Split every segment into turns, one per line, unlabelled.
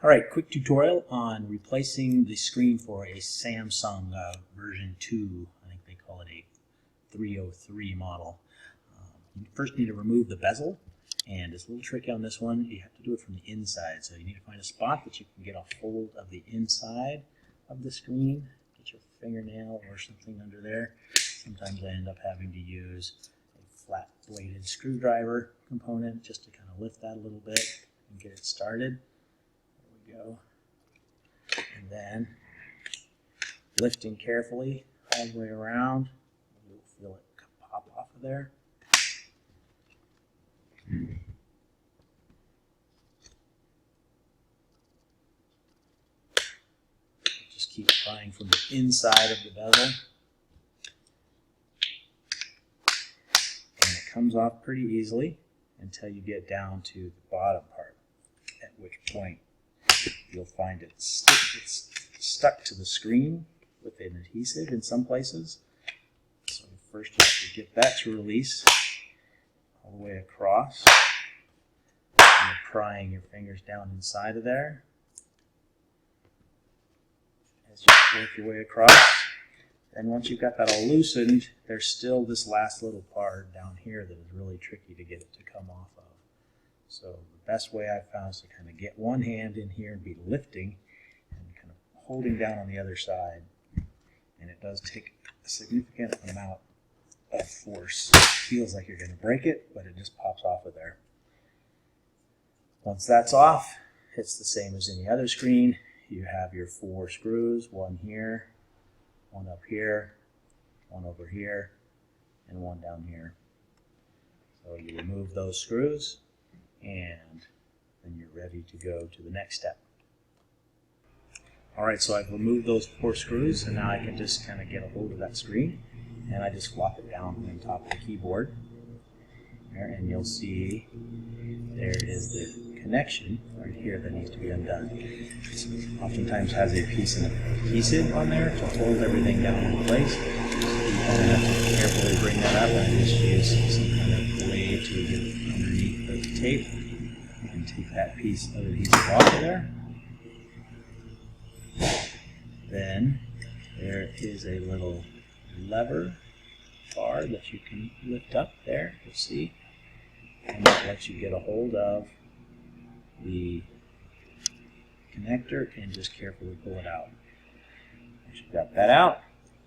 Alright, quick tutorial on replacing the screen for a Samsung version 2. I think they call it a 303 model. You first need to remove the bezel, and it's a little tricky on this one. You have to do it from the inside, so you need to find a spot that you can get a hold of the inside of the screen. Get your fingernail or something under there. Sometimes I end up having to use a flat-bladed screwdriver component just to kind of lift that a little bit and get it started. Go. And then lifting carefully all the way around, you'll feel it pop off of there. Just keep prying from the inside of the bezel, and it comes off pretty easily until you get down to the bottom part, at which point you'll find it's stuck to the screen with an adhesive in some places. So first you have to get that to release all the way across. And you're prying your fingers down inside of there. As you work your way across. And once you've got that all loosened, there's still this last little part down here that is really tricky to get it to come off of. So the best way I've found is to kind of get one hand in here and be lifting and kind of holding down on the other side. And it does take a significant amount of force. It feels like you're going to break it, but it just pops off of there. Once that's off, it's the same as any other screen. You have your 4 screws, one here, one up here, one over here, and one down here. So you remove those screws, and then you're ready to go to the next step. Alright, so I've removed those 4 screws, and now I can just kind of get a hold of that screen, and I just flop it down on top of the keyboard there, and you'll see there is the connection right here that needs to be undone. It oftentimes has a piece of adhesive on there to hold everything down in place. So you kind of have to carefully bring that up, and I just use some kind of blade to get underneath the tape and take that piece of adhesive off of there. Then there is a little lever bar that you can lift up there, you'll see, and that lets you get a hold of the connector and just carefully pull it out. Once you've got that out,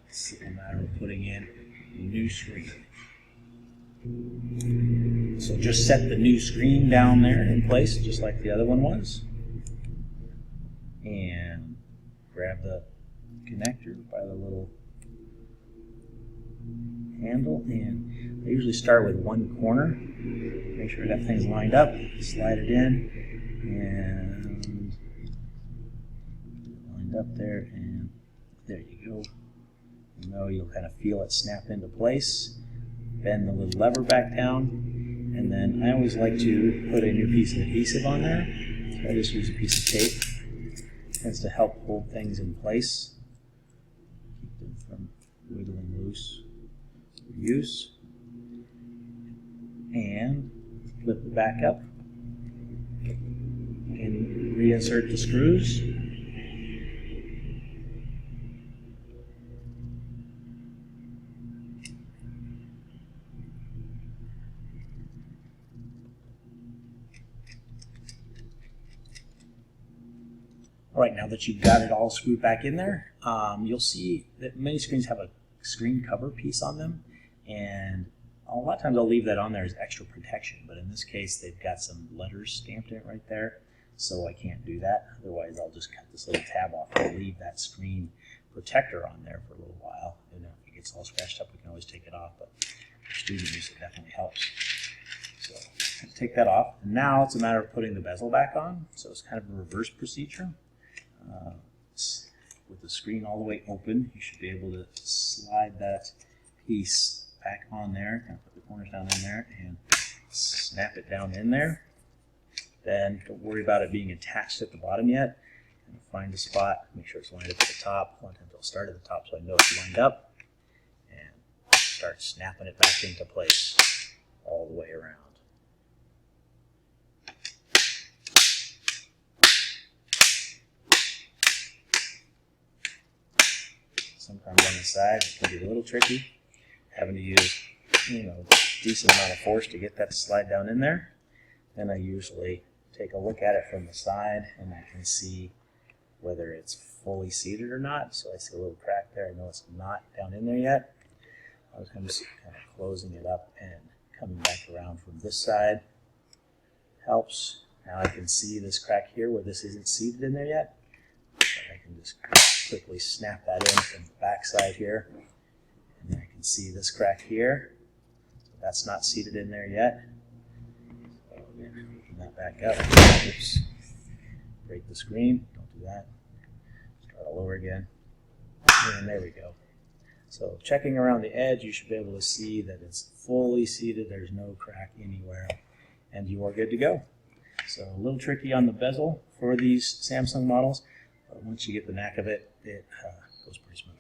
it's a matter of putting in a new screen. So just set the new screen down there in place, just like the other one was, and grab the connector by the little handle, and I usually start with one corner. Make sure that thing's lined up, slide it in, and lined up there, and there you go. You know, you'll kind of feel it snap into place. Bend the little lever back down, and then I always like to put a new piece of adhesive on there. So I just use a piece of tape. It tends to help hold things in place, keep them from wiggling loose for use. And flip it back up and reinsert the screws. Alright, now that you've got it all screwed back in there, you'll see that many screens have a screen cover piece on them, and a lot of times I'll leave that on there as extra protection, but in this case they've got some letters stamped in it right there, so I can't do that. Otherwise I'll just cut this little tab off and leave that screen protector on there for a little while. And if it gets all scratched up, we can always take it off, but for student use it definitely helps. So take that off, and now it's a matter of putting the bezel back on. So it's kind of a reverse procedure. With the screen all the way open, you should be able to slide that piece back on there, kind of put the corners down in there, and snap it down in there. Then don't worry about it being attached at the bottom yet. And find a spot, make sure it's lined up at the top. A lot of times I'll start at the top so I know it's lined up, and start snapping it back into place all the way around. Sometimes on the side it can be a little tricky, having to use, a decent amount of force to get that to slide down in there. Then I usually take a look at it from the side and I can see whether it's fully seated or not. So I see a little crack there. I know it's not down in there yet. I'm just kind of closing it up and coming back around from this side. Helps. Now I can see this crack here where this isn't seated in there yet. But I can just quickly snap that in from the back side here. And then I can see this crack here. So that's not seated in there yet. So again, open that back up. Oops. Break the screen. Don't do that. Start all over again. And there we go. So checking around the edge, you should be able to see that it's fully seated. There's no crack anywhere. And you are good to go. So a little tricky on the bezel for these Samsung models, but once you get the knack of it, it goes pretty smooth.